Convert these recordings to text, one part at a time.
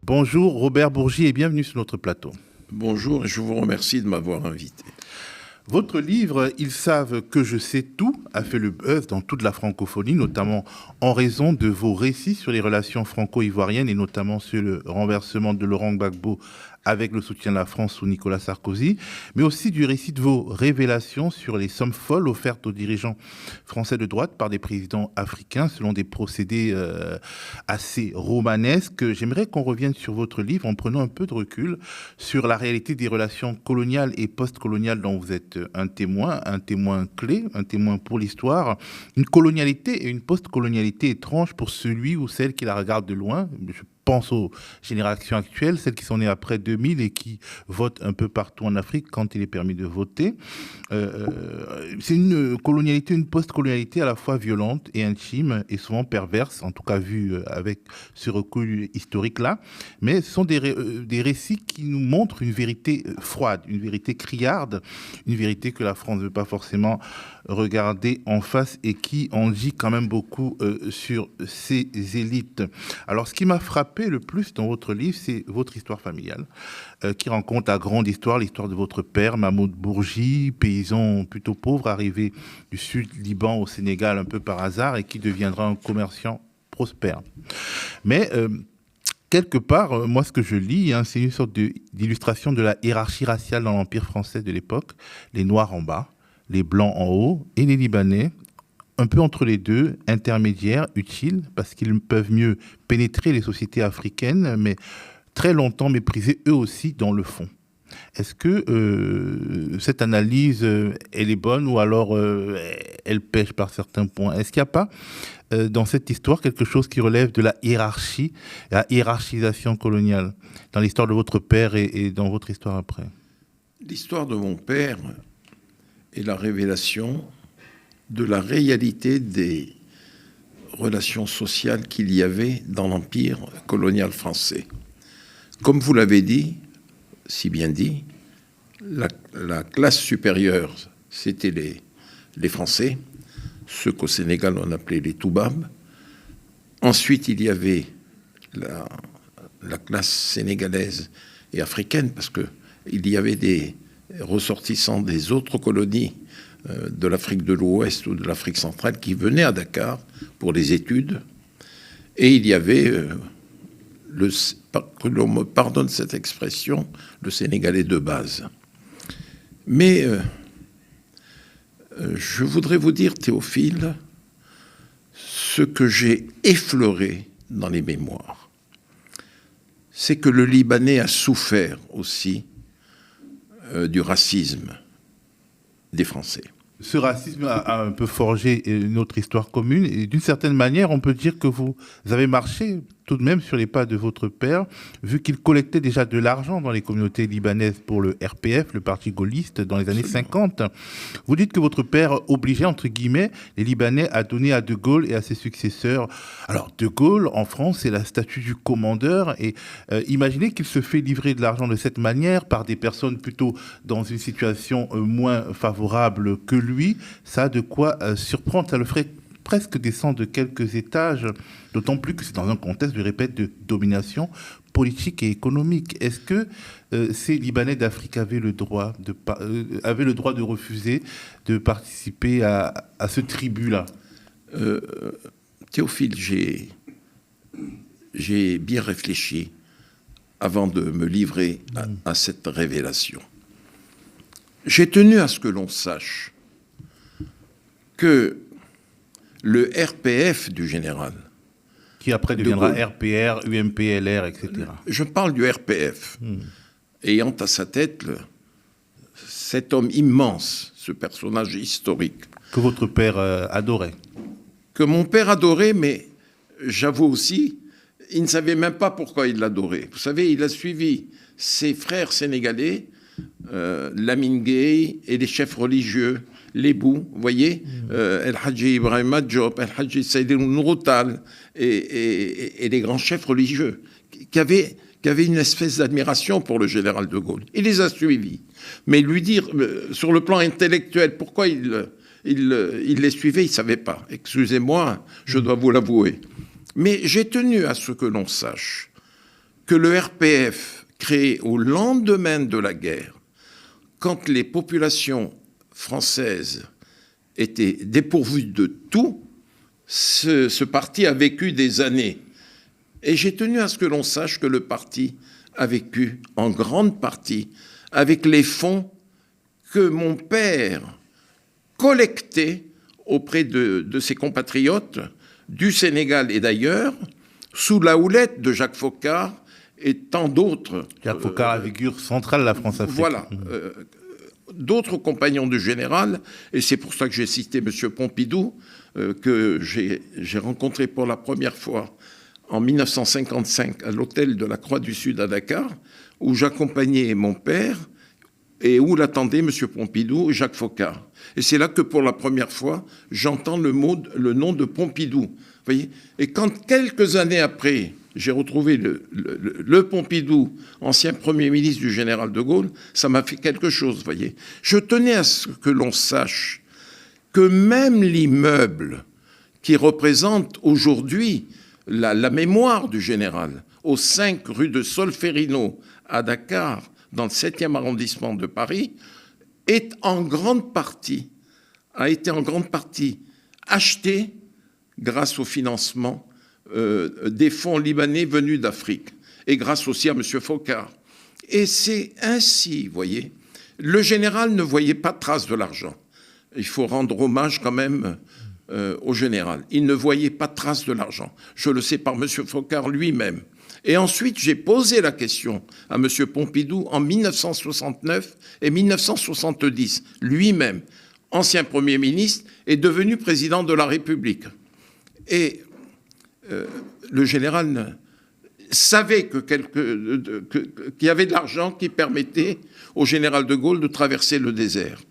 Bonjour Robert Bourgi et bienvenue sur notre plateau. Bonjour et je vous remercie de m'avoir invité. Votre livre « Ils savent que je sais tout » a fait le buzz dans toute la francophonie, notamment en raison de vos récits sur les relations franco-ivoiriennes et notamment sur le renversement de Laurent Gbagbo avec le soutien de la France sous Nicolas Sarkozy, mais aussi du récit de vos révélations sur les sommes folles offertes aux dirigeants français de droite par des présidents africains selon des procédés assez romanesques. J'aimerais qu'on revienne sur votre livre en prenant un peu de recul sur la réalité des relations coloniales et post-coloniales dont vous êtes un témoin clé, un témoin pour l'histoire, une colonialité et une post-colonialité étrange pour celui ou celle qui la regarde de loin. Je pense aux générations actuelles, celles qui sont nées après 2000 et qui votent un peu partout en Afrique quand il est permis de voter. C'est une colonialité, une post-colonialité à la fois violente et intime et souvent perverse, en tout cas vue avec ce recul historique-là. Mais ce sont des récits qui nous montrent une vérité froide, une vérité criarde, une vérité que la France ne veut pas forcément regarder en face et qui en dit quand même beaucoup sur ces élites. Alors, ce qui m'a frappé le plus dans votre livre, c'est votre histoire familiale, qui raconte la grande histoire, l'histoire de votre père, Mahmoud Bourgi, paysan plutôt pauvre, arrivé du sud Liban au Sénégal un peu par hasard et qui deviendra un commerçant prospère. Mais quelque part, moi, ce que je lis, c'est une sorte d'illustration de la hiérarchie raciale dans l'Empire français de l'époque. Les Noirs en bas, les Blancs en haut et les Libanais, un peu entre les deux, intermédiaires, utiles, parce qu'ils peuvent mieux pénétrer les sociétés africaines, mais très longtemps méprisés eux aussi dans le fond. Est-ce que cette analyse, elle est bonne ou alors elle pêche par certains points? Est-ce qu'il n'y a pas dans cette histoire quelque chose qui relève de la hiérarchie, la hiérarchisation coloniale, dans l'histoire de votre père et dans votre histoire après? L'histoire de mon père est la révélation de la réalité des relations sociales qu'il y avait dans l'Empire colonial français. Comme vous l'avez dit, si bien dit, la classe supérieure, c'était les Français, ceux qu'au Sénégal on appelait les Toubabs. Ensuite, il y avait la classe sénégalaise et africaine, parce qu'il y avait des ressortissants des autres colonies de l'Afrique de l'Ouest ou de l'Afrique centrale qui venaient à Dakar pour les études. Et il y avait, que l'on me pardonne cette expression, le Sénégalais de base. Mais je voudrais vous dire, Théophile, ce que j'ai effleuré dans les mémoires, c'est que le Libanais a souffert aussi du racisme des Français. Ce racisme a un peu forgé notre histoire commune et d'une certaine manière, on peut dire que vous avez marché tout de même sur les pas de votre père, vu qu'il collectait déjà de l'argent dans les communautés libanaises pour le RPF, le parti gaulliste, dans les années 50. Vous dites que votre père obligeait, entre guillemets, les Libanais à donner à De Gaulle et à ses successeurs. Alors, De Gaulle, en France, c'est la statue du commandeur et imaginez qu'il se fait livrer de l'argent de cette manière par des personnes plutôt dans une situation moins favorable que lui. Ça a de quoi surprendre, ça le ferait presque descendre de quelques étages, d'autant plus que c'est dans un contexte, je répète, de domination politique et économique. Est-ce que ces Libanais d'Afrique avaient le droit de refuser de participer à ce tribut-là? Théophile, j'ai bien réfléchi avant de me livrer à cette révélation. J'ai tenu à ce que l'on sache que le RPF du général, qui après deviendra RPR, UMPLR, etc. Je parle du RPF, ayant à sa tête cet homme immense, ce personnage historique. Que votre père adorait. Que mon père adorait, mais j'avoue aussi, il ne savait même pas pourquoi il l'adorait. Vous savez, il a suivi ses frères sénégalais, Lamine Gueye et les chefs religieux, les bouts, vous voyez, El Hadji Ibrahim Diop, El Hadji Saïd Nouroutal et les grands chefs religieux qui avait une espèce d'admiration pour le général de Gaulle. Il les a suivis. Mais lui dire, sur le plan intellectuel, pourquoi il les suivait, il ne savait pas. Excusez-moi, je dois vous l'avouer. Mais j'ai tenu à ce que l'on sache que le RPF, créé au lendemain de la guerre, quand les populations françaises étaient dépourvues de tout, ce parti a vécu des années. Et j'ai tenu à ce que l'on sache que le parti a vécu en grande partie avec les fonds que mon père collectait auprès de ses compatriotes du Sénégal et d'ailleurs, sous la houlette de Jacques Foccart et tant d'autres. Jacques Foccart, la figure centrale de la France-Afrique. Voilà. D'autres compagnons du général, et c'est pour ça que j'ai cité M. Pompidou, que j'ai rencontré pour la première fois en 1955 à l'hôtel de la Croix-du-Sud à Dakar, où j'accompagnais mon père et où l'attendaient M. Pompidou et Jacques Foccart. Et c'est là que pour la première fois, j'entends le nom de Pompidou. Vous voyez ? Et quand quelques années après, j'ai retrouvé le Pompidou, ancien Premier ministre du général de Gaulle, ça m'a fait quelque chose, vous voyez. Je tenais à ce que l'on sache que même l'immeuble qui représente aujourd'hui la mémoire du général, au 5 rue de Solferino, à Dakar, dans le 7e arrondissement de Paris, a été en grande partie acheté grâce au financement des fonds libanais venus d'Afrique, et grâce aussi à M. Foccart. Et c'est ainsi, vous voyez, le général ne voyait pas de trace de l'argent. Il faut rendre hommage quand même au général. Il ne voyait pas de trace de l'argent. Je le sais par M. Foccart lui-même. Et ensuite, j'ai posé la question à M. Pompidou en 1969 et 1970. Lui-même, ancien Premier ministre, est devenu président de la République. Et le général savait qu'il y avait de l'argent qui permettait au général de Gaulle de traverser le désert,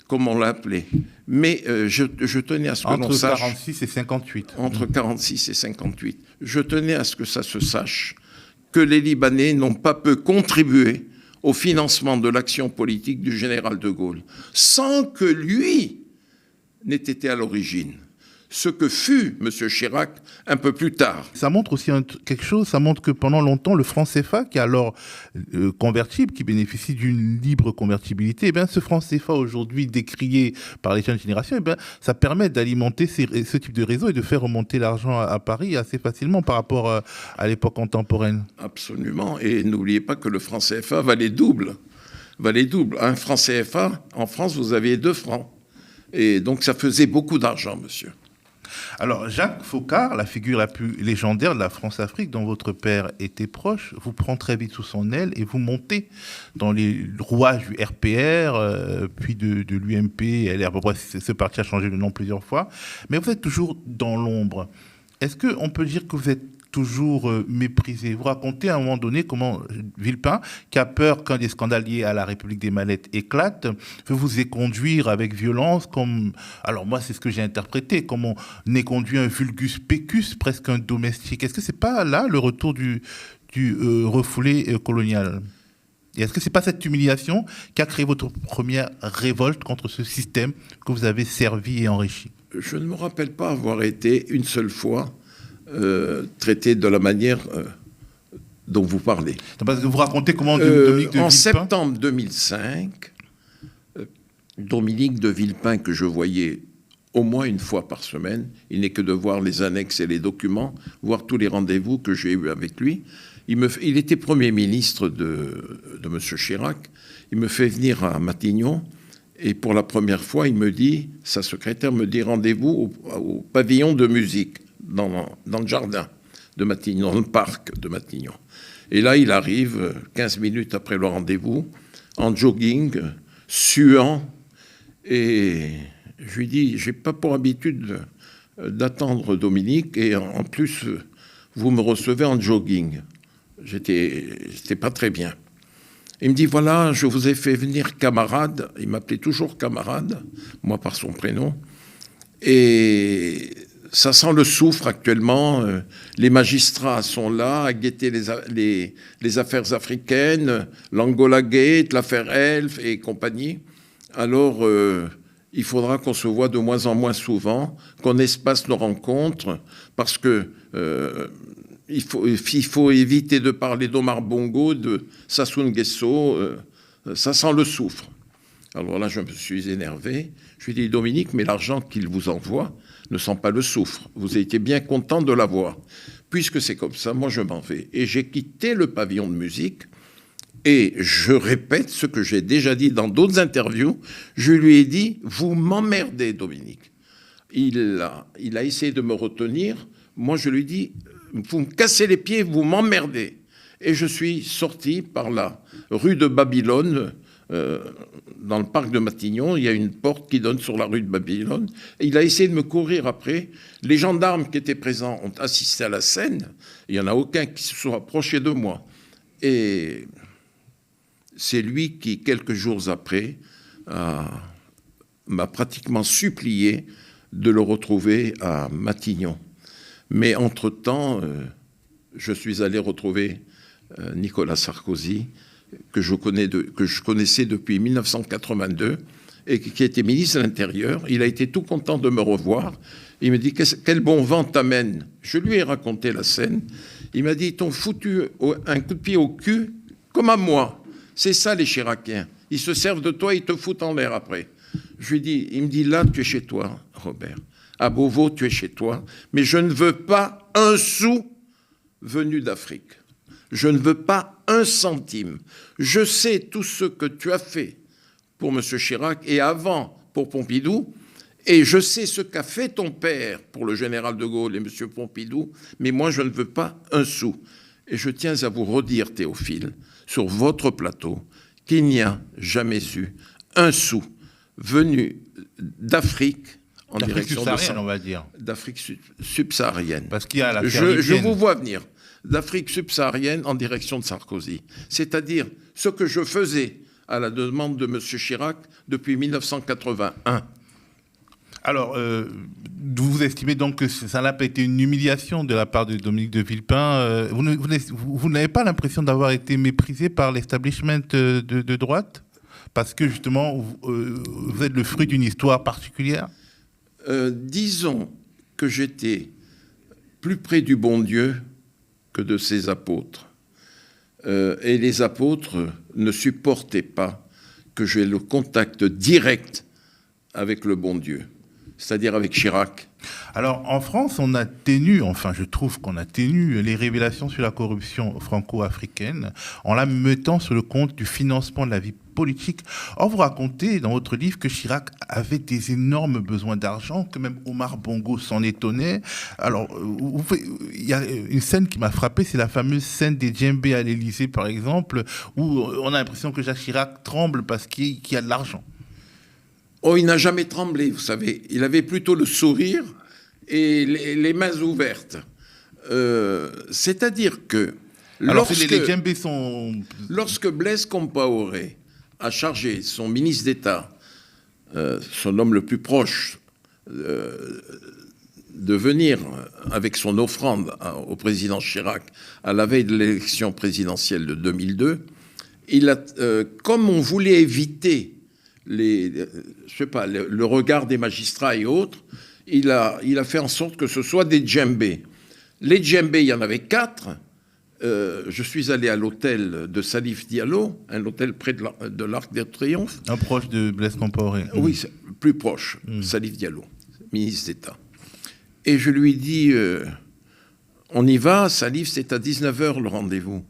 comme on l'a appelé. Mais je tenais à ce que l'on sache... Entre 46 et 58. Entre 46 et 58. Je tenais à ce que ça se sache que les Libanais n'ont pas peu contribué au financement de l'action politique du général de Gaulle, sans que lui n'ait été à l'origine. Ce que fut M. Chirac un peu plus tard. Ça montre aussi quelque chose, ça montre que pendant longtemps, le franc CFA, qui est alors convertible, qui bénéficie d'une libre convertibilité, eh bien, ce franc CFA aujourd'hui décrié par les jeunes générations, eh bien, ça permet d'alimenter ce type de réseau et de faire remonter l'argent à Paris assez facilement par rapport à l'époque contemporaine. Absolument, et n'oubliez pas que le franc CFA valait double. Un franc CFA, en France, vous aviez 2 francs. Et donc ça faisait beaucoup d'argent, monsieur. Alors, Jacques Foccart, la figure la plus légendaire de la France-Afrique, dont votre père était proche, vous prend très vite sous son aile et vous montez dans les rouages du RPR, puis de l'UMP, LR. Bref, ce parti a changé de nom plusieurs fois, mais vous êtes toujours dans l'ombre. Est-ce qu'on peut dire que vous êtes toujours méprisé? Vous racontez à un moment donné comment Villepin, qui a peur qu'un des scandales liés à la République des Mallettes éclate, veut vous éconduire avec violence, comme... Alors moi, c'est ce que j'ai interprété, comme on éconduit un vulgus pecus, presque un domestique. Est-ce que c'est pas là le retour du refoulé colonial? Et est-ce que c'est pas cette humiliation qui a créé votre première révolte contre ce système que vous avez servi et enrichi? Je ne me rappelle pas avoir été une seule fois traité de la manière dont vous parlez. Parce que vous racontez comment Dominique de Villepin... En septembre 2005, Dominique de Villepin, que je voyais au moins une fois par semaine, il n'est que de voir les annexes et les documents, voir tous les rendez-vous que j'ai eus avec lui. Il était Premier ministre de M. Chirac. Il me fait venir à Matignon et pour la première fois, sa secrétaire me dit rendez-vous au pavillon de musique. Dans le jardin de Matignon, dans le parc de Matignon. Et là, il arrive 15 minutes après le rendez-vous, en jogging, suant, et je lui dis, j'ai pas pour habitude d'attendre Dominique, et en plus, vous me recevez en jogging. J'étais pas très bien. Il me dit, voilà, je vous ai fait venir camarade, il m'appelait toujours camarade, moi par son prénom, et ça sent le soufre actuellement. Les magistrats sont là à guetter les affaires africaines, l'Angola Gate, l'affaire Elf et compagnie. Alors, il faudra qu'on se voit de moins en moins souvent, qu'on espace nos rencontres, parce que il faut éviter de parler d'Omar Bongo, de Sassou Nguesso. Ça sent le soufre. Alors là, je me suis énervé. Je lui ai dit, Dominique, mais l'argent qu'il vous envoie ne sent pas le soufre. Vous avez été bien content de l'avoir. Puisque c'est comme ça, moi, je m'en vais. Et j'ai quitté le pavillon de musique. Et je répète ce que j'ai déjà dit dans d'autres interviews. Je lui ai dit, vous m'emmerdez, Dominique. Il a essayé de me retenir. Moi, je lui ai dit, vous me cassez les pieds, vous m'emmerdez. Et je suis sorti par la rue de Babylone, dans le parc de Matignon. Il y a une porte qui donne sur la rue de Babylone. Et il a essayé de me courir après. Les gendarmes qui étaient présents ont assisté à la scène. Il n'y en a aucun qui se soit approché de moi. Et c'est lui qui, quelques jours après, m'a pratiquement supplié de le retrouver à Matignon. Mais entre-temps, je suis allé retrouver Nicolas Sarkozy, que je connaissais depuis 1982 et qui était ministre de l'Intérieur. Il a été tout content de me revoir. Il me dit, quel bon vent t'amène. Je lui ai raconté la scène. Il m'a dit, ils t'ont foutu un coup de pied au cul comme à moi. C'est ça les Chiraciens. Ils se servent de toi, ils te foutent en l'air après. Je lui dis, il me dit, là, tu es chez toi, Robert. À Beauvau, tu es chez toi. Mais je ne veux pas un sou venu d'Afrique. Je ne veux pas un centime. Je sais tout ce que tu as fait pour M. Chirac et avant pour Pompidou, et je sais ce qu'a fait ton père pour le général de Gaulle et M. Pompidou, mais moi, je ne veux pas un sou. Et je tiens à vous redire, Théophile, sur votre plateau, qu'il n'y a jamais eu un sou venu d'Afrique en direction subsaharienne, on va dire. D'Afrique subsaharienne. Parce qu'il y a la je vous vois venir d'Afrique subsaharienne en direction de Sarkozy. C'est-à-dire ce que je faisais à la demande de M. Chirac depuis 1981. Alors, vous estimez donc que ça n'a pas été une humiliation de la part de Dominique de Villepin. Vous n'avez pas l'impression d'avoir été méprisé par l'establishment de droite? Parce que justement, vous êtes le fruit d'une histoire particulière? Disons que j'étais plus près du bon Dieu que de ses apôtres. Et les apôtres ne supportaient pas que j'aie le contact direct avec le bon Dieu, c'est-à-dire avec Chirac. Alors, en France, on atténue, enfin, je trouve qu'on atténue les révélations sur la corruption franco-africaine en la mettant sur le compte du financement de la vie politique. Or, vous racontez dans votre livre que Chirac avait des énormes besoins d'argent, que même Omar Bongo s'en étonnait. Alors, il y a une scène qui m'a frappé, c'est la fameuse scène des djembés à l'Élysée, par exemple, où on a l'impression que Jacques Chirac tremble parce qu'il y a de l'argent. Oh, il n'a jamais tremblé, vous savez. Il avait plutôt le sourire et les mains ouvertes. C'est-à-dire que les djembés sont... Lorsque Blaise Compaoré a chargé son ministre d'État, son homme le plus proche, de venir avec son offrande au président Chirac à la veille de l'élection présidentielle de 2002, comme on voulait éviter le regard des magistrats et autres, il a fait en sorte que ce soit des djembés. Les djembés, il y en avait 4. Je suis allé à l'hôtel de Salif Diallo, un hôtel près de l'Arc de Triomphe. Un proche de Blaise Compaoré. Oui, plus proche, Salif Diallo, ministre d'État. Et je lui dis, on y va, Salif, c'est à 19h le rendez-vous.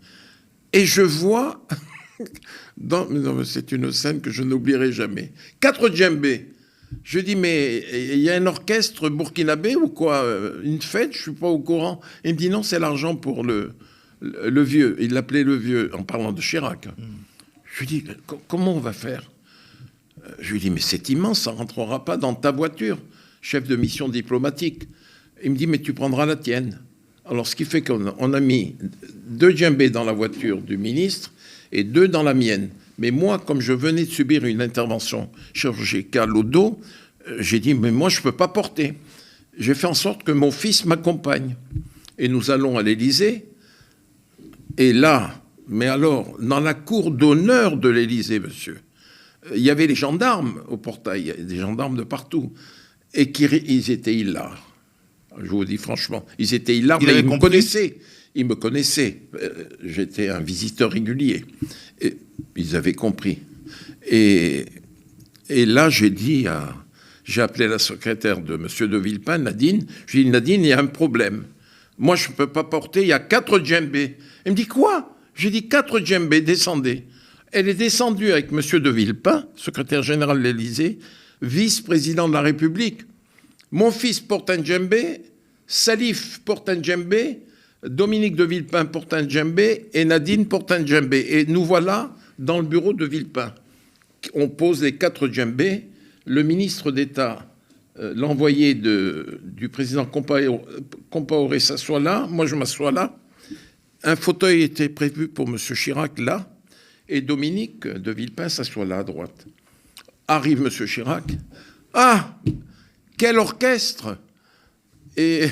Et je vois... c'est une scène que je n'oublierai jamais. 4 djembés. Je dis, mais il y a un orchestre burkinabé ou quoi? Une fête? Je ne suis pas au courant. Il me dit, non, c'est l'argent pour le vieux. Il l'appelait le vieux en parlant de Chirac. Je lui dis, comment on va faire? Je lui dis, mais c'est immense, ça ne rentrera pas dans ta voiture, chef de mission diplomatique. Il me dit, mais tu prendras la tienne. Alors, ce qui fait qu'on a mis 2 djembés dans la voiture du ministre et 2 dans la mienne. Mais moi, comme je venais de subir une intervention chirurgicale au dos, j'ai dit, mais moi, je ne peux pas porter. j'ai fait en sorte que mon fils m'accompagne. Et nous allons à l'Élysée. Et là, mais alors, dans la cour d'honneur de l'Élysée, monsieur, il y avait les gendarmes au portail, il y avait des gendarmes de partout. Et ils étaient hilars. Je vous dis franchement, ils étaient hilars, mais ils me connaissaient. Ils me connaissaient. J'étais un visiteur régulier. Et ils avaient compris. Et là, j'ai appelé la secrétaire de M. de Villepin, Nadine. J'ai dit, Nadine, il y a un problème. Moi, je ne peux pas porter, il y a 4 djembés. Elle me dit, quoi? J'ai dit, 4 djembés, descendez. Elle est descendue avec M. de Villepin, secrétaire général de l'Élysée, vice-président de la République. Mon fils porte un djembé, Salif porte un djembé, Dominique de Villepin porte un djembé et Nadine porte un djembé. Et nous voilà dans le bureau de Villepin. On pose les 4 djembés. Le ministre d'État, l'envoyé du président Compaoré s'assoit là. Moi, je m'assois là. Un fauteuil était prévu pour M. Chirac là. Et Dominique de Villepin s'assoit là à droite. Arrive M. Chirac. Ah, quel orchestre! Et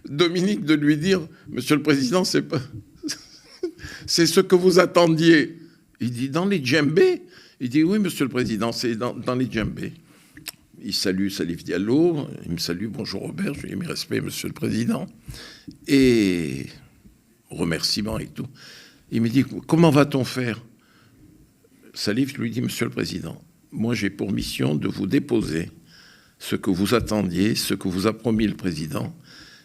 Dominique de lui dire, Monsieur le Président, c'est ce que vous attendiez. Il dit, dans les djembés? Il dit, oui, Monsieur le Président, c'est dans les djembés. Il salue Salif Diallo, il me salue, bonjour Robert, je lui dis, mes respects, Monsieur le Président. Et remerciements et tout. Il me dit, comment va-t-on faire? Salif lui dit, Monsieur le Président, moi j'ai pour mission de vous déposer ce que vous attendiez, ce que vous a promis le Président,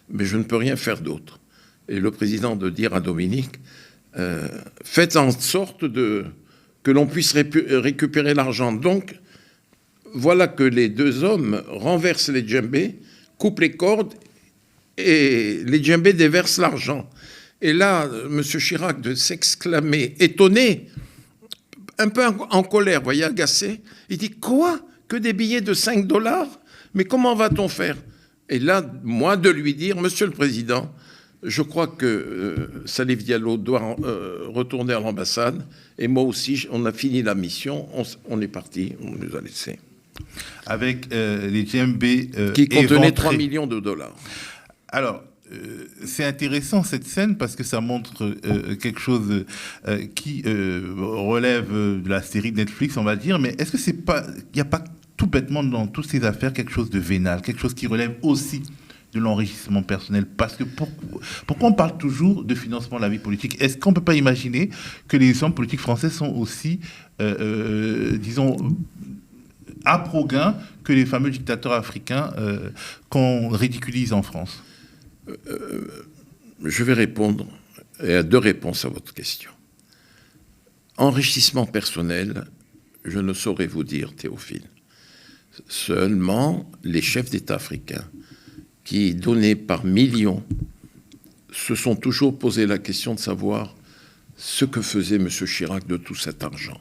mais je ne peux rien faire d'autre. Et le Président de dire à Dominique, faites en sorte que l'on puisse récupérer l'argent. Donc, voilà que les 2 hommes renversent les djembés, coupent les cordes, et les djembés déversent l'argent. Et là, M. Chirac de s'exclamer, étonné, un peu en colère, vous voyez, agacé, il dit, quoi? Que des billets de 5 $? Mais comment va-t-on faire? Et là, moi, de lui dire, Monsieur le Président, je crois que Salif Diallo doit retourner à l'ambassade, et moi aussi, on a fini la mission, on est parti, on nous a laissés. Avec les djembés qui contenaient 3 millions de $. Alors, c'est intéressant cette scène parce que ça montre quelque chose qui relève de la série de Netflix, on va dire, mais est-ce que il n'y a pas tout bêtement dans toutes ces affaires quelque chose de vénal, quelque chose qui relève aussi de l'enrichissement personnel? Parce que pourquoi on parle toujours de financement de la vie politique? Est-ce qu'on ne peut pas imaginer que les hommes politiques français sont aussi, disons, à pro-gain que les fameux dictateurs africains qu'on ridiculise en France? Je vais répondre à 2 réponses à votre question. Enrichissement personnel, je ne saurais vous dire, Théophile. Seulement les chefs d'État africains qui, donnés par millions, se sont toujours posé la question de savoir ce que faisait M. Chirac de tout cet argent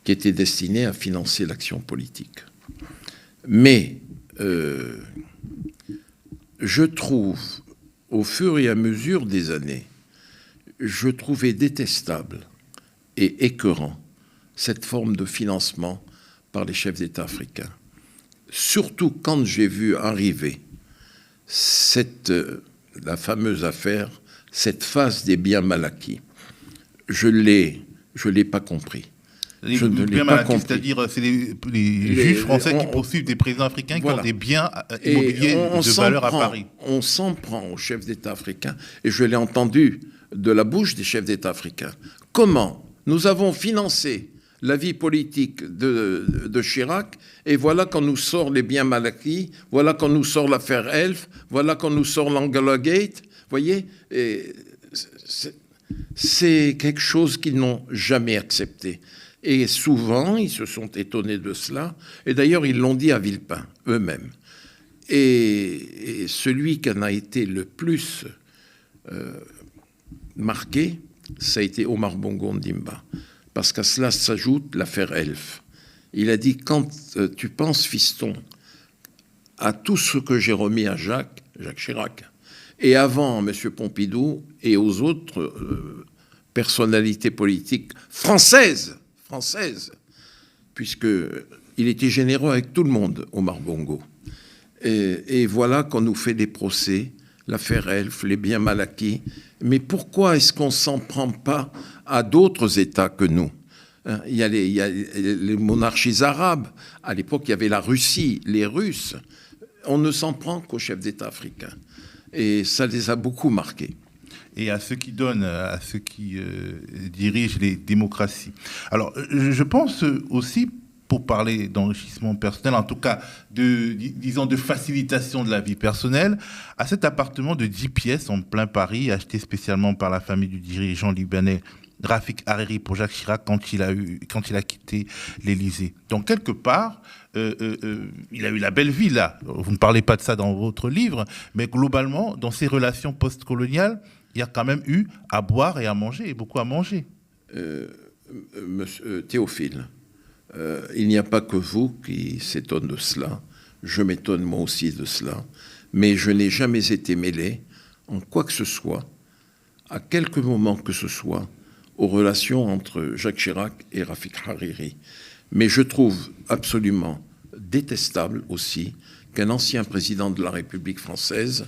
qui était destiné à financer l'action politique. Mais je trouve, au fur et à mesure des années, je trouvais détestable et écœurant cette forme de financement par les chefs d'État africains. Surtout quand j'ai vu arriver la fameuse affaire, cette phase des biens mal acquis. Je l'ai pas compris. Je ne l'ai pas compris. C'est-à-dire, c'est les juges français qui poursuivent des présidents africains qui ont des biens immobiliers de valeur à Paris. On s'en prend aux chefs d'État africains, et je l'ai entendu de la bouche des chefs d'État africains. Comment nous avons financé la vie politique de Chirac, et voilà qu'on nous sort les biens mal acquis, voilà qu'on nous sort l'affaire Elf, voilà qu'on nous sort l'Angola Gate, voyez, c'est quelque chose qu'ils n'ont jamais accepté. Et souvent, ils se sont étonnés de cela, et d'ailleurs, ils l'ont dit à Villepin, eux-mêmes. Et celui qui en a été le plus marqué, ça a été Omar Bongo Ndimba. Parce qu'à cela s'ajoute l'affaire Elf. Il a dit, quand tu penses, fiston, à tout ce que j'ai remis à Jacques Chirac, et avant M. Pompidou, et aux autres personnalités politiques françaises, puisqu'il était généreux avec tout le monde, Omar Bongo. Et voilà qu'on nous fait des procès, l'affaire Elf, les biens mal acquis. Mais pourquoi est-ce qu'on ne s'en prend pas à d'autres États que nous ? Il y a les monarchies arabes. À l'époque, il y avait la Russie, les Russes. On ne s'en prend qu'aux chefs d'État africains. Et ça les a beaucoup marqués. Et à ceux qui donnent, à ceux qui dirigent les démocraties. Alors, je pense aussi, pour parler d'enrichissement personnel, en tout cas, disons, de facilitation de la vie personnelle, à cet appartement de 10 pièces en plein Paris, acheté spécialement par la famille du dirigeant libanais Rafik Hariri pour Jacques Chirac quand il a quitté l'Élysée. Donc, quelque part, il a eu la belle vie, là. Vous ne parlez pas de ça dans votre livre, mais globalement, dans ces relations post-coloniales, il y a quand même eu à boire et à manger, et beaucoup à manger. Monsieur Théophile, il n'y a pas que vous qui s'étonne de cela. Je m'étonne moi aussi de cela. Mais je n'ai jamais été mêlé en quoi que ce soit, à quelque moment que ce soit, aux relations entre Jacques Chirac et Rafik Hariri. Mais je trouve absolument détestable aussi qu'un ancien président de la République française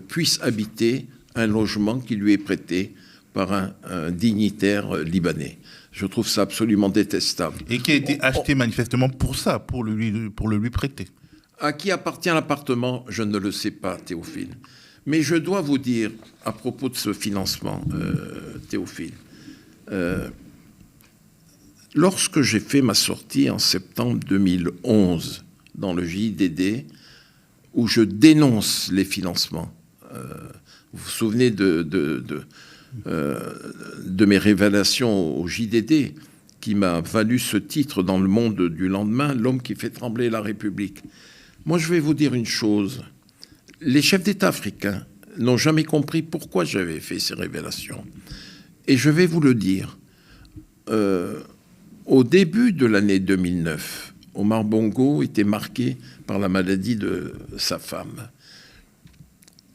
puisse habiter un logement qui lui est prêté par un dignitaire libanais. Je trouve ça absolument détestable. Et qui a été acheté manifestement pour ça, pour le lui prêter. À qui appartient l'appartement, je ne le sais pas, Théophile. Mais je dois vous dire, à propos de ce financement, Théophile, lorsque j'ai fait ma sortie en septembre 2011 dans le JDD, où je dénonce les financements, vous vous souvenez de mes révélations au JDD, qui m'a valu ce titre dans Le Monde du lendemain, l'homme qui fait trembler la République. Moi, je vais vous dire une chose. Les chefs d'État africains n'ont jamais compris pourquoi j'avais fait ces révélations. Et je vais vous le dire. Au début de l'année 2009, Omar Bongo était marqué par la maladie de sa femme.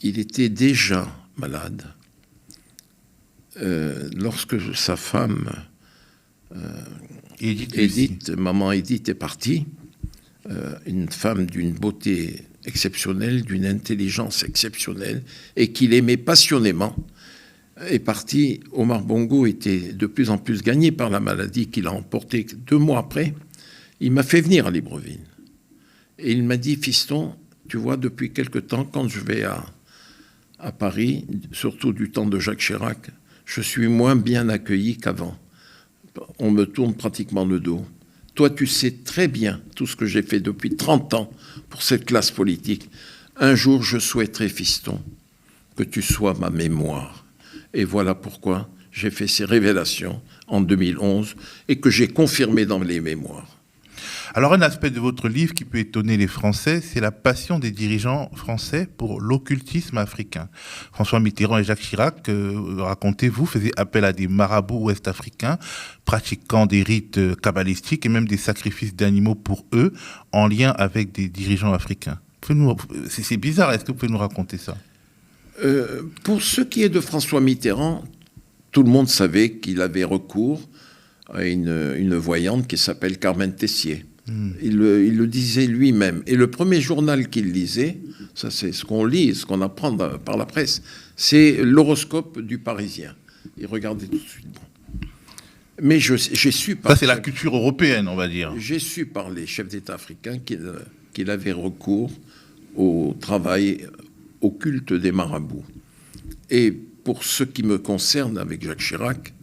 Il était déjà malade. Lorsque sa femme, maman Edith, est partie, une femme d'une beauté exceptionnelle, d'une intelligence exceptionnelle, et qu'il aimait passionnément, est parti. Omar Bongo était de plus en plus gagné par la maladie qu'il a emportée 2 mois après. Il m'a fait venir à Libreville. Et il m'a dit, fiston, tu vois, depuis quelque temps, quand je vais à Paris, surtout du temps de Jacques Chirac, je suis moins bien accueilli qu'avant. On me tourne pratiquement le dos. Toi, tu sais très bien tout ce que j'ai fait depuis 30 ans pour cette classe politique. Un jour, je souhaiterais, fiston, que tu sois ma mémoire. Et voilà pourquoi j'ai fait ces révélations en 2011 et que j'ai confirmé dans les mémoires. Alors, un aspect de votre livre qui peut étonner les Français, c'est la passion des dirigeants français pour l'occultisme africain. François Mitterrand et Jacques Chirac, racontez-vous, faisaient appel à des marabouts ouest-africains pratiquant des rites kabbalistiques et même des sacrifices d'animaux pour eux, en lien avec des dirigeants africains. C'est bizarre, est-ce que vous pouvez nous raconter ça ? Pour ce qui est de François Mitterrand, tout le monde savait qu'il avait recours à une voyante qui s'appelle Carmen Tessier. Il le disait lui-même. Et le premier journal qu'il lisait, ça c'est ce qu'on lit, ce qu'on apprend par la presse, c'est l'horoscope du Parisien. Il regardait tout de suite. Bon. Mais j'ai su par... Ça c'est la culture européenne, on va dire. J'ai su par les chefs d'État africains qu'il avait recours au travail occulte des marabouts. Et pour ce qui me concerne avec Jacques Chirac,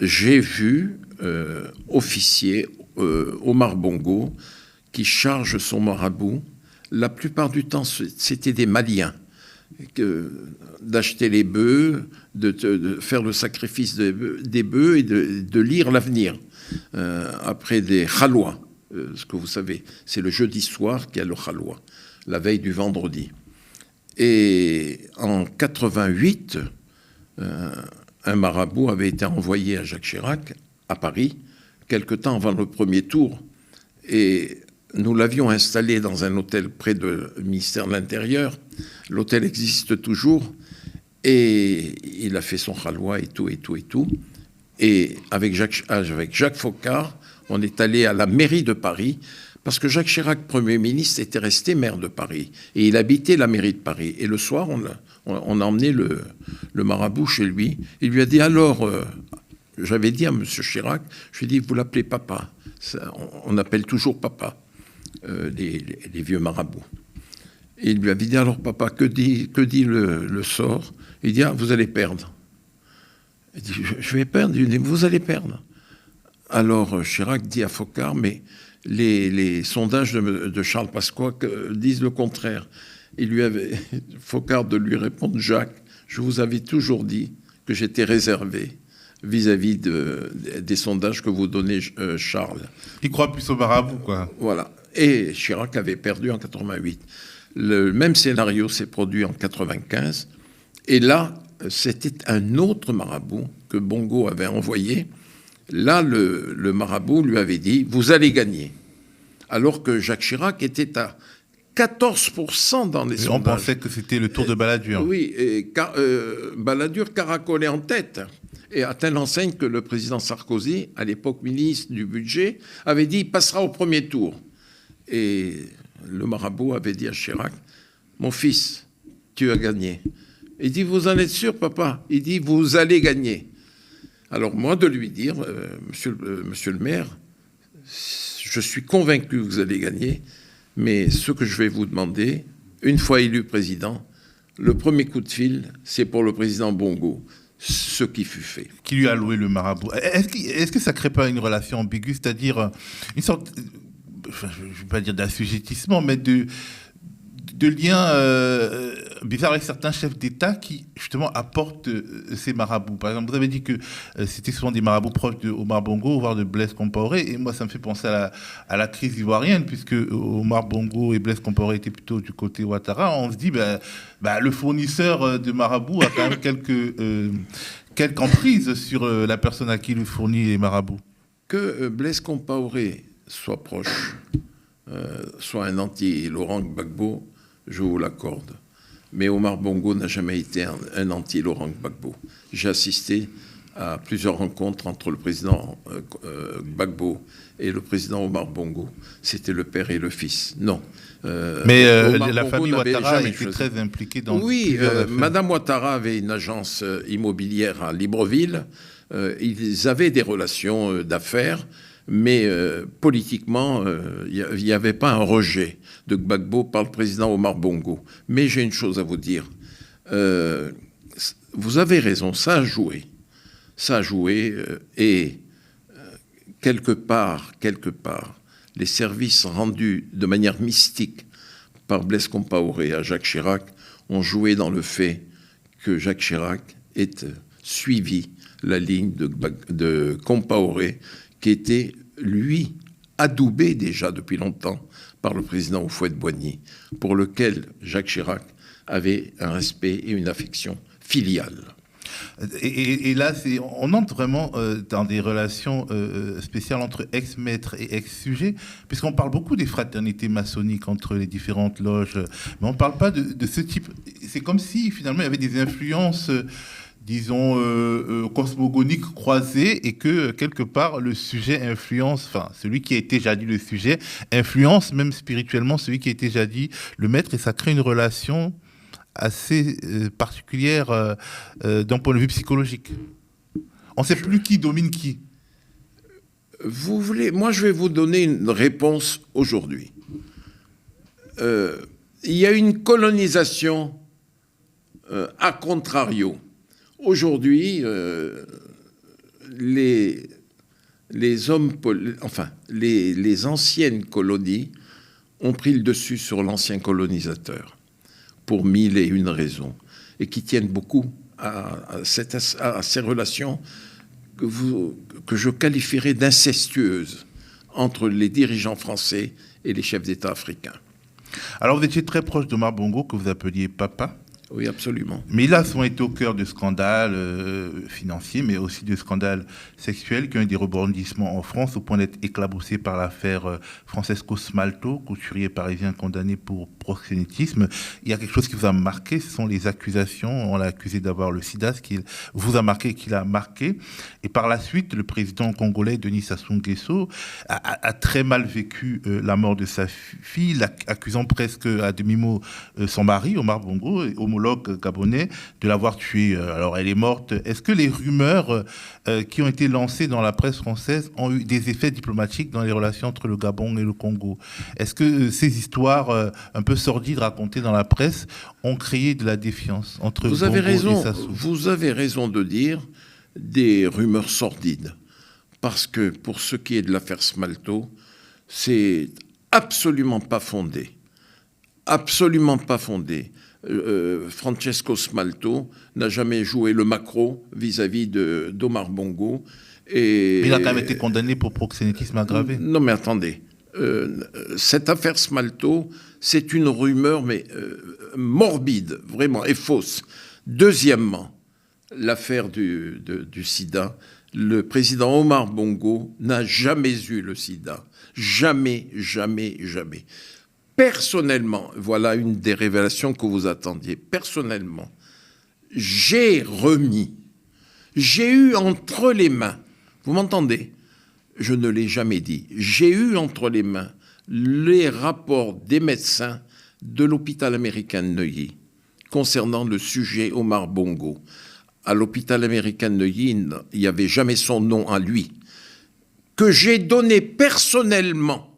j'ai vu officier Omar Bongo qui charge son marabout. La plupart du temps, c'était des Maliens. D'acheter les bœufs, de faire le sacrifice des bœufs et de lire l'avenir. Après des khalwa, ce que vous savez, c'est le jeudi soir qu'il y a le khalwa, la veille du vendredi. Et en 88, un marabout avait été envoyé à Jacques Chirac, à Paris, quelque temps avant le premier tour. Et nous l'avions installé dans un hôtel près du ministère de l'Intérieur. L'hôtel existe toujours. Et il a fait son khalwa et tout, et tout, et tout. Et avec Jacques Foccart, on est allé à la mairie de Paris Parce que Jacques Chirac, Premier ministre, était resté maire de Paris. Et il habitait la mairie de Paris. Et le soir, on a emmené le marabout chez lui. Il lui a dit, alors, j'avais dit à M. Chirac, je lui ai dit, vous l'appelez papa. Ça, on appelle toujours papa, les vieux marabouts. Et il lui avait dit, alors papa, que dit le sort? Il dit, ah, vous allez perdre. Il dit, je vais perdre. Il dit, vous allez perdre. Alors Chirac dit à Foccart, mais les sondages de Charles Pasqua disent le contraire. Foccart de lui répondre, Jacques, je vous avais toujours dit que j'étais réservé vis-à-vis des sondages que vous donnez, Charles. Il croit plus au marabout, quoi. Voilà. Et Chirac avait perdu en 88. Le même scénario s'est produit en 95. Et là, c'était un autre marabout que Bongo avait envoyé. Là, le marabout lui avait dit « Vous allez gagner ». Alors que Jacques Chirac était à 14% dans les sondages. On pensait que c'était le tour de Balladur. Oui, et Balladur caracolait en tête. Et à telle enseigne que le président Sarkozy, à l'époque ministre du Budget, avait dit « Il passera au premier tour ». Et le marabout avait dit à Chirac « Mon fils, tu as gagné ». Il dit « Vous en êtes sûr, papa ?» Il dit « Vous allez gagner ». Alors moi, de lui dire, monsieur le maire, je suis convaincu que vous allez gagner, mais ce que je vais vous demander, une fois élu président, le premier coup de fil, c'est pour le président Bongo, ce qui fut fait. Qui lui a loué le marabout. Est-ce que ça ne crée pas une relation ambiguë, c'est-à-dire une sorte, enfin, je ne vais pas dire d'assujettissement, mais de liens bizarres avec certains chefs d'État qui, justement, apportent ces marabouts. Par exemple, vous avez dit que c'était souvent des marabouts proches de Omar Bongo, voire de Blaise Compaoré. Et moi, ça me fait penser à la crise ivoirienne, puisque Omar Bongo et Blaise Compaoré étaient plutôt du côté Ouattara. On se dit, le fournisseur de marabouts a quand même quelques emprises sur la personne à qui il fournit les marabouts. Que Blaise Compaoré soit proche, soit un anti-Laurent Gbagbo, je vous l'accorde. Mais Omar Bongo n'a jamais été un anti-Laurent Gbagbo. J'ai assisté à plusieurs rencontres entre le président Gbagbo et le président Omar Bongo. C'était le père et le fils. Non. Mais la famille Ouattara était très impliquée dans... Oui, Madame Ouattara avait une agence immobilière à Libreville. Ils avaient des relations d'affaires. Mais politiquement, il n'y avait pas un rejet de Gbagbo par le président Omar Bongo. Mais j'ai une chose à vous dire. Vous avez raison, ça a joué. Ça a joué. Et quelque part, les services rendus de manière mystique par Blaise Compaoré à Jacques Chirac ont joué dans le fait que Jacques Chirac ait suivi la ligne de Compaoré, qui était, lui, adoubé déjà depuis longtemps par le président Houphouët-Boigny, pour lequel Jacques Chirac avait un respect et une affection filiale. Et là, on entre vraiment dans des relations spéciales entre ex-maîtres et ex-sujets, puisqu'on parle beaucoup des fraternités maçonniques entre les différentes loges, mais on ne parle pas de ce type. C'est comme si, finalement, il y avait des influences... disons, cosmogoniques croisées, et que, quelque part, le sujet influence, enfin, celui qui a été jadis le sujet, influence même spirituellement celui qui a été jadis le maître, et ça crée une relation assez particulière d'un point de vue psychologique. On ne sait plus qui domine qui. Vous voulez... Moi, je vais vous donner une réponse aujourd'hui. Il y a une colonisation à contrario. Aujourd'hui, les anciennes colonies ont pris le dessus sur l'ancien colonisateur pour 1001 raisons, et qui tiennent beaucoup à ces relations que je qualifierais d'incestueuses entre les dirigeants français et les chefs d'État africains. Alors, vous étiez très proche d'Omar Bongo, que vous appeliez papa. Oui, absolument. Mais là, ils ont été au cœur de scandales financiers, mais aussi de scandales sexuels qui ont eu des rebondissements en France, au point d'être éclaboussés par l'affaire Francesco Smalto, couturier parisien condamné pour proxénétisme. Il y a quelque chose qui vous a marqué, ce sont les accusations. On l'a accusé d'avoir le sida, ce qui vous a marqué, qu'il a marqué. Et par la suite, le président congolais, Denis Sassou Nguesso, a très mal vécu la mort de sa fille, accusant presque à demi-mot son mari, Omar Bongo, homologue gabonais, de l'avoir tuée. Alors, elle est morte. Est-ce que les rumeurs qui ont été lancées dans la presse française ont eu des effets diplomatiques dans les relations entre le Gabon et le Congo? Est-ce que ces histoires un peu sordides racontées dans la presse ont créé de la défiance entre Bongo et Sassou? Vous avez raison de dire des rumeurs sordides. Parce que pour ce qui est de l'affaire Smalto, c'est absolument pas fondé. Absolument pas fondé. Francesco Smalto n'a jamais joué le maquereau vis-à-vis d'Omar Bongo. Mais il a quand même été condamné pour proxénétisme aggravé. Non, mais attendez. Cette affaire Smalto, c'est une rumeur, mais morbide, vraiment, et fausse. Deuxièmement, l'affaire du sida. Le président Omar Bongo n'a jamais eu le sida. Jamais, jamais, jamais. Personnellement, voilà une des révélations que vous attendiez. Personnellement, j'ai eu entre les mains, vous m'entendez? Je ne l'ai jamais dit. J'ai eu entre les mains les rapports des médecins de l'hôpital américain de Neuilly concernant le sujet Omar Bongo. À l'hôpital américain de Neuilly, il n'y avait jamais son nom à lui, que j'ai donné personnellement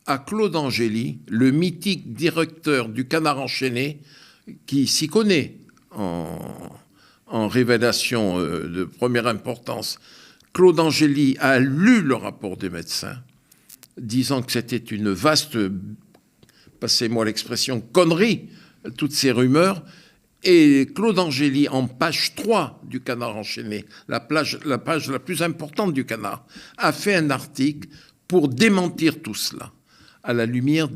à Claude Angéli, le mythique directeur du Canard enchaîné, qui s'y connaît en révélation de première importance. Claude Angéli a lu le rapport des médecins, disant que c'était une vaste, passez-moi l'expression, connerie, toutes ces rumeurs. Et Claude Angéli, en page 3 du Canard enchaîné, la page la plus importante du Canard, a fait un article pour démentir tout cela, à la lumière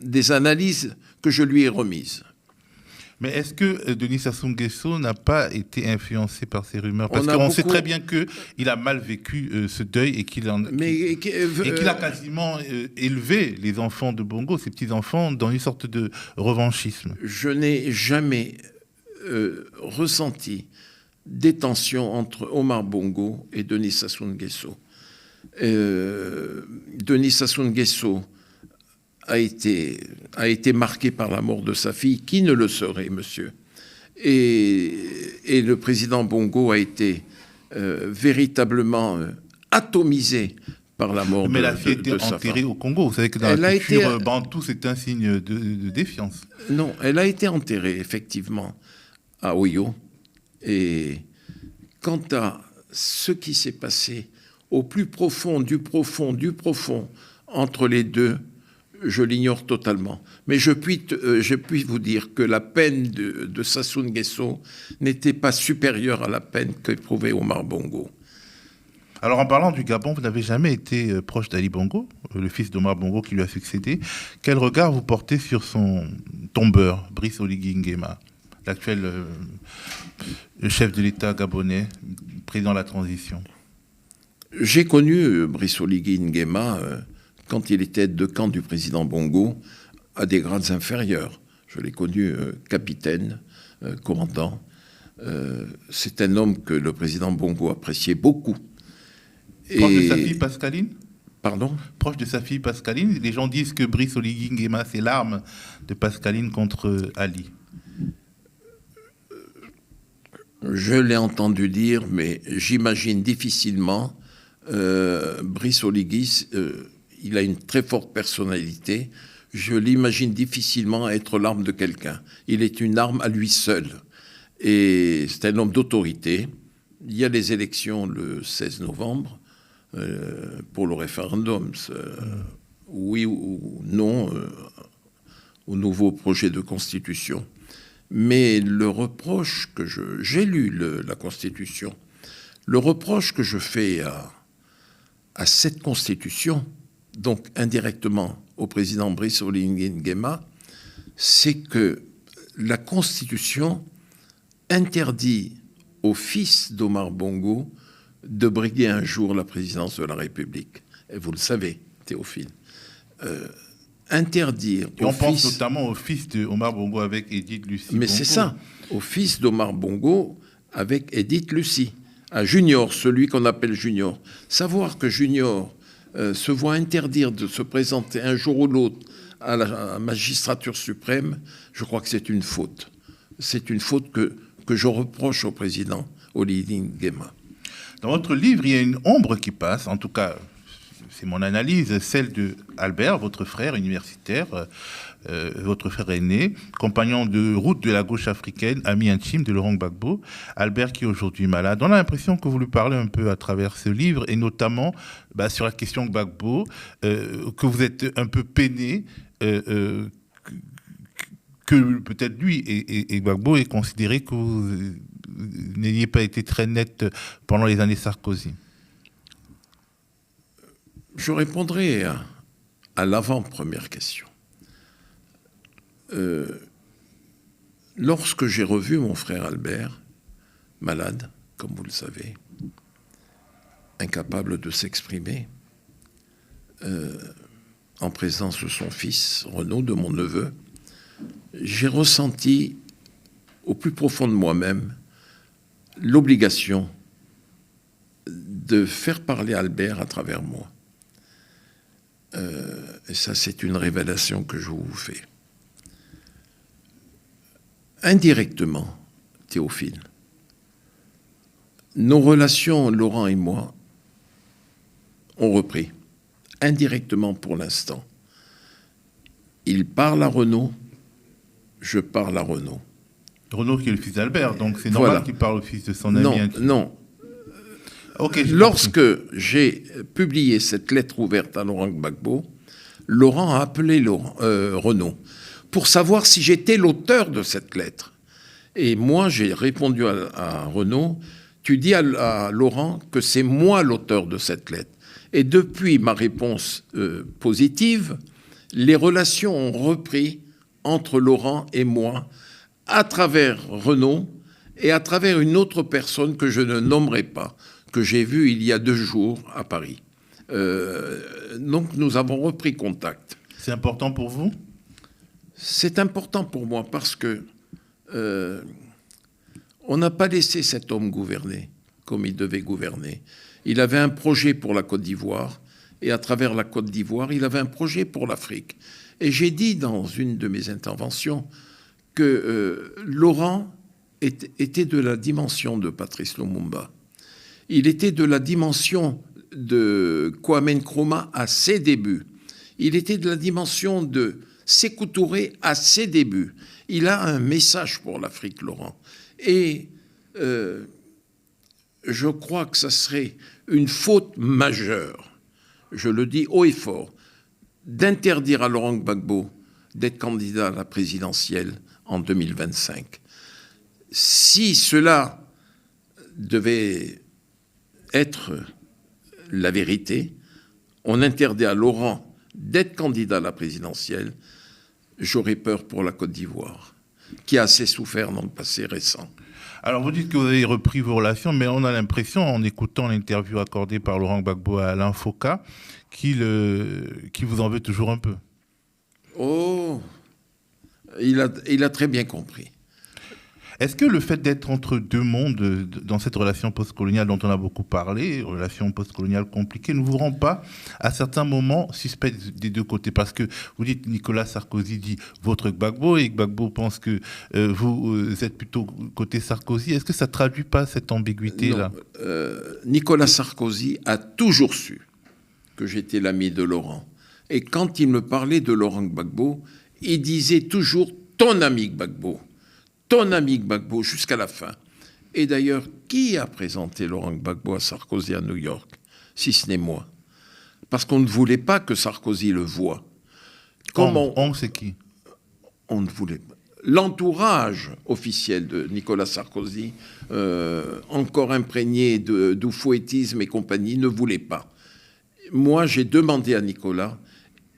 des analyses que je lui ai remises. Mais est-ce que Denis Sassou Nguesso n'a pas été influencé par ces rumeurs? Parce qu'on sait très bien qu'il a mal vécu ce deuil et qu'il a quasiment élevé les enfants de Bongo, ses petits-enfants, dans une sorte de revanchisme. Je n'ai jamais ressenti des tensions entre Omar Bongo et Denis Sassou Nguesso. Denis Sassou Nguesso a été marqué par la mort de sa fille. Qui ne le serait, monsieur? Et le président Bongo a été véritablement atomisé par la mort de sa fille. Mais la fille a été enterrée au Congo. Vous savez que dans la culture bantoue, c'est un signe de défiance. Non, elle a été enterrée, effectivement, à Oyo. Et quant à ce qui s'est passé au plus profond, du profond entre les deux, je l'ignore totalement. Mais je puis vous dire que la peine de Sassou Nguesso n'était pas supérieure à la peine qu'éprouvait Omar Bongo. Alors, en parlant du Gabon, vous n'avez jamais été proche d'Ali Bongo, le fils d'Omar Bongo qui lui a succédé. Quel regard vous portez sur son tombeur, Brice Oligui Nguema, l'actuel chef de l'État gabonais, président de la transition? J'ai connu Brice Oligui Nguema quand il était aide de camp du président Bongo, à des grades inférieurs. Je l'ai connu capitaine, commandant. C'est un homme que le président Bongo appréciait beaucoup. Proche de sa fille Pascaline? Pardon? Proche de sa fille Pascaline. Les gens disent que Brice Oligui Nguema, c'est l'arme de Pascaline contre Ali. Je l'ai entendu dire, mais j'imagine difficilement Brice Oligui... il a une très forte personnalité. Je l'imagine difficilement être l'arme de quelqu'un. Il est une arme à lui seul. Et c'est un homme d'autorité. Il y a les élections le 16 novembre pour le référendum. Oui ou non au nouveau projet de constitution. Mais le reproche que j'ai lu la constitution, le reproche que je fais à cette constitution, donc indirectement au président Brice Oligui Nguema, c'est que la Constitution interdit au fils d'Omar Bongo de briguer un jour la présidence de la République. Et vous le savez, Théophile. Interdire et on pense notamment au fils d'Omar Bongo avec Edith Lucie Mais Bongo. c'est ça, au fils d'Omar Bongo avec Edith Lucie, à Junior, celui qu'on appelle Junior. Savoir que Junior se voit interdire de se présenter un jour ou l'autre à la magistrature suprême, je crois que c'est une faute. C'est une faute que je reproche au président Olili Nguema. Dans votre livre, il y a une ombre qui passe, en tout cas, c'est mon analyse, celle de Albert, votre frère universitaire, votre frère aîné, compagnon de route de la gauche africaine, ami intime de Laurent Gbagbo. Albert qui est aujourd'hui malade. On a l'impression que vous lui parlez un peu à travers ce livre, et notamment sur la question Gbagbo, que vous êtes un peu peiné, que peut-être lui et Gbagbo ait considéré que vous n'ayez pas été très net pendant les années Sarkozy. Je répondrai à l'avant-première question. Lorsque j'ai revu mon frère Albert, malade, comme vous le savez, incapable de s'exprimer, en présence de son fils, Renaud, de mon neveu, j'ai ressenti au plus profond de moi-même l'obligation de faire parler Albert à travers moi. Et ça, c'est une révélation que je vous fais. Indirectement, Théophile, nos relations, Laurent et moi, ont repris. Indirectement pour l'instant. Il parle à Renaud, je parle à Renaud. Renaud qui est le fils d'Albert, donc c'est normal qu'il parle au fils de son ami intime. Non. Okay, lorsque j'ai publié cette lettre ouverte à Laurent Gbagbo, Laurent a appelé Renaud pour savoir si j'étais l'auteur de cette lettre. Et moi, j'ai répondu à Renaud, tu dis à Laurent que c'est moi l'auteur de cette lettre. Et depuis ma réponse positive, les relations ont repris entre Laurent et moi à travers Renaud et à travers une autre personne que je ne nommerai pas, que j'ai vue il y a 2 jours à Paris. Donc nous avons repris contact. C'est important pour vous ? C'est important pour moi parce que on n'a pas laissé cet homme gouverner comme il devait gouverner. Il avait un projet pour la Côte d'Ivoire, et à travers la Côte d'Ivoire, il avait un projet pour l'Afrique. Et j'ai dit dans une de mes interventions que Laurent était de la dimension de Patrice Lumumba. Il était de la dimension de Kwame Nkrumah à ses débuts. Il était de la dimension de Sékou Touré à ses débuts. Il a un message pour l'Afrique, Laurent. Et je crois que ça serait une faute majeure, je le dis haut et fort, d'interdire à Laurent Gbagbo d'être candidat à la présidentielle en 2025. Si cela devait être la vérité, on interdit à Laurent d'être candidat à la présidentielle, j'aurais peur pour la Côte d'Ivoire, qui a assez souffert dans le passé récent. Alors, vous dites que vous avez repris vos relations, mais on a l'impression, en écoutant l'interview accordée par Laurent Gbagbo à Alain Foka, qu'il vous en veut toujours un peu. Oh, il a très bien compris. Est-ce que le fait d'être entre deux mondes dans cette relation postcoloniale dont on a beaucoup parlé, relation postcoloniale compliquée, ne vous rend pas à certains moments suspect des deux côtés? Parce que vous dites Nicolas Sarkozy dit votre Gbagbo et Gbagbo pense que vous êtes plutôt côté Sarkozy. Est-ce que ça ne traduit pas cette ambiguïté-là? Nicolas Sarkozy a toujours su que j'étais l'ami de Laurent. Et quand il me parlait de Laurent Gbagbo, il disait toujours « ton ami Gbagbo ». Ton ami Gbagbo jusqu'à la fin. Et d'ailleurs, qui a présenté Laurent Gbagbo à Sarkozy à New York, si ce n'est moi? Parce qu'on ne voulait pas que Sarkozy le voie. On c'est qui? On ne voulait pas. L'entourage officiel de Nicolas Sarkozy, encore imprégné d'oufouettisme et compagnie, ne voulait pas. Moi, j'ai demandé à Nicolas,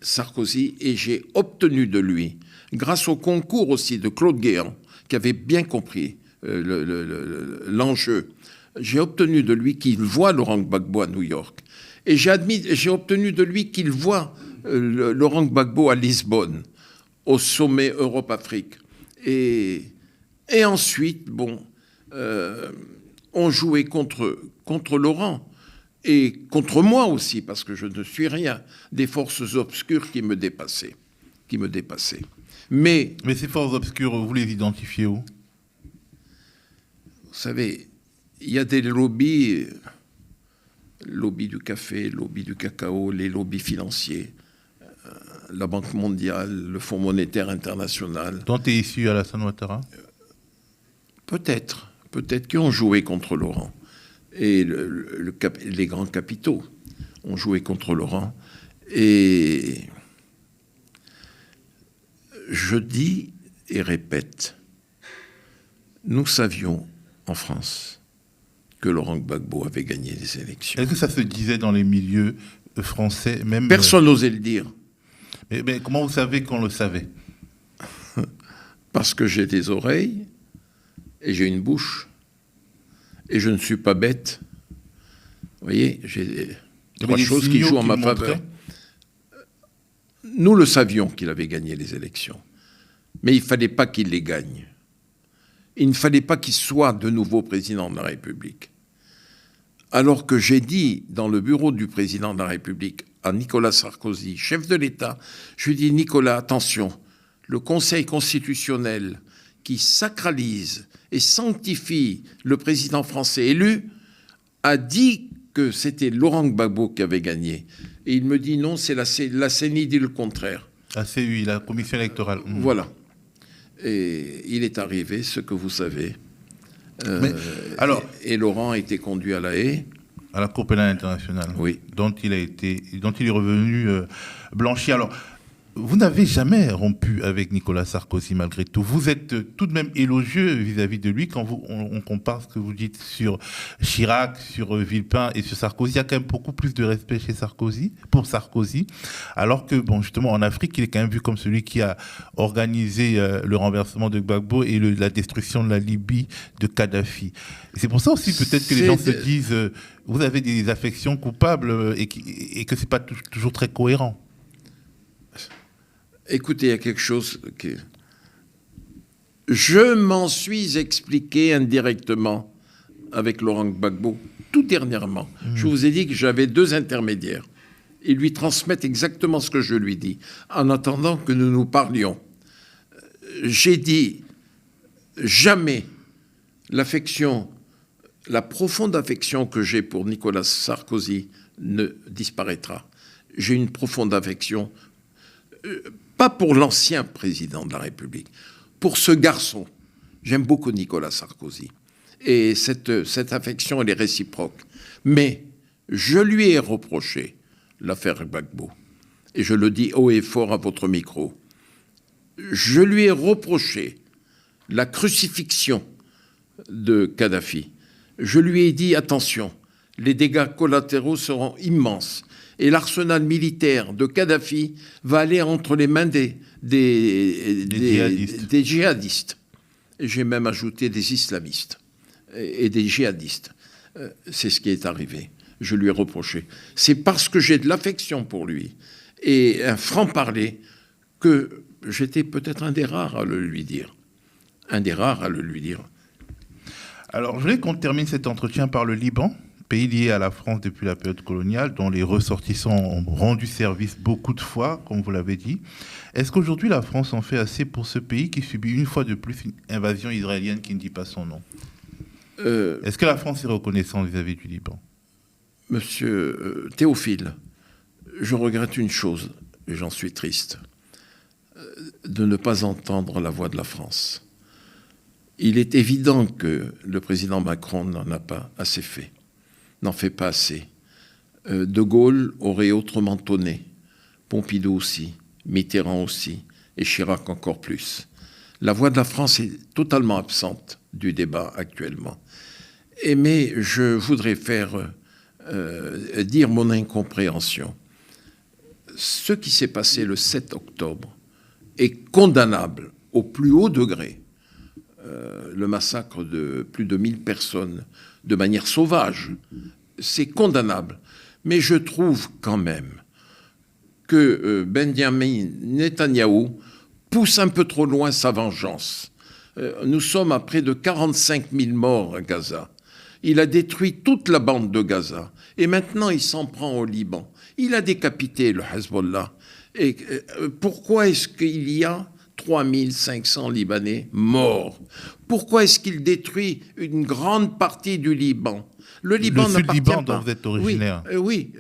Sarkozy, et j'ai obtenu de lui, grâce au concours aussi de Claude Guéant, qui avait bien compris l'enjeu, j'ai obtenu de lui qu'il voit Laurent Gbagbo à New York. Et j'ai obtenu de lui qu'il voit Laurent Gbagbo à Lisbonne, au sommet Europe-Afrique. Et ensuite, on jouait contre Laurent et contre moi aussi, parce que je ne suis rien, des forces obscures qui me dépassaient. Mais ces forces obscures, vous les identifiez où? Vous savez, il y a des lobbies, lobby du café, lobby du cacao, les lobbies financiers, la Banque mondiale, le Fonds monétaire international. Dont est issu Alassane Ouattara? Peut-être qu'ils ont joué contre Laurent. Et les grands capitaux ont joué contre Laurent. Et je dis et répète, nous savions en France que Laurent Gbagbo avait gagné les élections. Est-ce que ça se disait dans les milieux français même? Personne n'osait le dire. Mais comment vous savez qu'on le savait? Parce que j'ai des oreilles et j'ai une bouche. Et je ne suis pas bête. Vous voyez, j'ai trois choses qui jouent en ma faveur. Nous le savions qu'il avait gagné les élections. Mais il ne fallait pas qu'il les gagne. Il ne fallait pas qu'il soit de nouveau président de la République. Alors que j'ai dit dans le bureau du président de la République à Nicolas Sarkozy, chef de l'État, je lui ai dit, Nicolas, attention, le Conseil constitutionnel qui sacralise et sanctifie le président français élu a dit que c'était Laurent Gbagbo qui avait gagné. Et il me dit non, c'est la CENI dit le contraire. La CEI, la commission électorale. Voilà. Et il est arrivé ce que vous savez. Et Laurent a été conduit à La Haye. À la Cour pénale internationale. Oui. Dont il est revenu blanchi. Alors, vous n'avez jamais rompu avec Nicolas Sarkozy malgré tout. Vous êtes tout de même élogieux vis-à-vis de lui quand on compare ce que vous dites sur Chirac, sur Villepin et sur Sarkozy. Il y a quand même beaucoup plus de respect pour Sarkozy, alors que, justement, en Afrique, il est quand même vu comme celui qui a organisé le renversement de Gbagbo et la destruction de la Libye de Kadhafi. Et c'est pour ça aussi peut-être que les gens se disent vous avez des affections coupables et que c'est pas toujours très cohérent. Écoutez, il y a quelque chose que... Je m'en suis expliqué indirectement avec Laurent Gbagbo, tout dernièrement. Je vous ai dit que j'avais 2 intermédiaires. Ils lui transmettent exactement ce que je lui dis, en attendant que nous nous parlions. J'ai dit, jamais la profonde affection que j'ai pour Nicolas Sarkozy ne disparaîtra. J'ai une profonde affection... pas pour l'ancien président de la République, pour ce garçon. J'aime beaucoup Nicolas Sarkozy. Et cette affection, elle est réciproque. Mais je lui ai reproché l'affaire Gbagbo. Et je le dis haut et fort à votre micro. Je lui ai reproché la crucifixion de Kadhafi. Je lui ai dit, attention, les dégâts collatéraux seront immenses. Et l'arsenal militaire de Kadhafi va aller entre les mains des djihadistes. Et j'ai même ajouté des islamistes et des djihadistes. C'est ce qui est arrivé. Je lui ai reproché. C'est parce que j'ai de l'affection pour lui et un franc-parler que j'étais peut-être un des rares à le lui dire. Alors, je voulais qu'on termine cet entretien par le Liban, pays lié à la France depuis la période coloniale, dont les ressortissants ont rendu service beaucoup de fois, comme vous l'avez dit. Est-ce qu'aujourd'hui, la France en fait assez pour ce pays qui subit une fois de plus une invasion israélienne qui ne dit pas son nom? Est-ce que la France est reconnaissante vis-à-vis du Liban? Monsieur Théophile, je regrette une chose, et j'en suis triste, de ne pas entendre la voix de la France. Il est évident que le président Macron n'en a pas assez fait. N'en fait pas assez. De Gaulle aurait autrement tonné, Pompidou aussi, Mitterrand aussi, et Chirac encore plus. La voix de la France est totalement absente du débat actuellement. Mais je voudrais dire mon incompréhension. ce qui s'est passé le 7 octobre est condamnable au plus haut degré. Le massacre de plus de 1000 personnes de manière sauvage, c'est condamnable. Mais je trouve quand même que Benjamin Netanyahou pousse un peu trop loin sa vengeance. Nous sommes à près de 45 000 morts à Gaza. Il a détruit toute la bande de Gaza. Et maintenant, il s'en prend au Liban. Il a décapité le Hezbollah. Et pourquoi est-ce qu'il y a 3500 Libanais morts? Pourquoi est-ce qu'il détruit une grande partie du Liban? Le Liban n'appartient pas. Liban dont vous êtes originaire. Oui.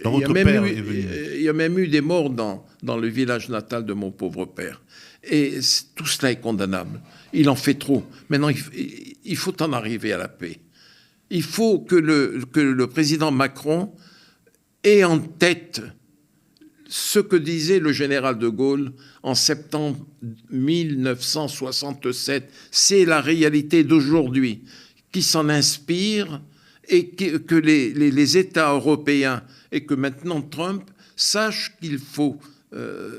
Votre père est venu. Il y a même eu des morts dans le village natal de mon pauvre père. Et tout cela est condamnable. Il en fait trop. Maintenant, il faut en arriver à la paix. Il faut que le président Macron ait en tête ce que disait le général de Gaulle en septembre 1967. C'est la réalité d'aujourd'hui qui s'en inspire et que les États européens et que maintenant Trump sachent qu'il faut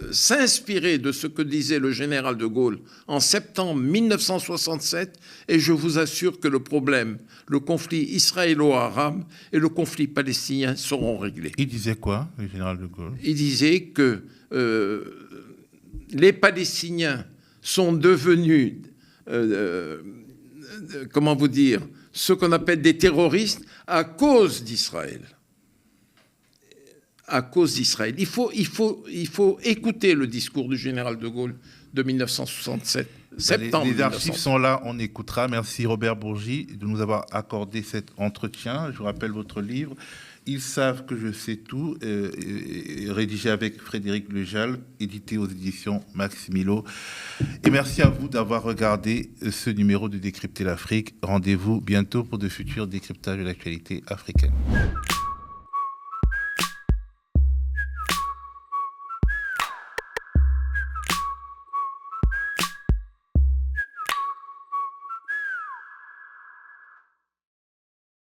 s'inspirer de ce que disait le général de Gaulle en septembre 1967, et je vous assure que le problème, le conflit israélo-arabe et le conflit palestinien seront réglés. Il disait quoi, le général de Gaulle? Il disait que les Palestiniens sont devenus, comment vous dire, ce qu'on appelle des terroristes à cause d'Israël. À cause d'Israël. Il faut écouter le discours du général de Gaulle de 1967, septembre. Les archives sont là, on écoutera. Merci Robert Bourgi de nous avoir accordé cet entretien. Je vous rappelle votre livre, Ils savent que je sais tout, rédigé avec Frédéric Lejal, édité aux éditions Maximilo. Et merci à vous d'avoir regardé ce numéro de Décrypter l'Afrique. Rendez-vous bientôt pour de futurs décryptages de l'actualité africaine.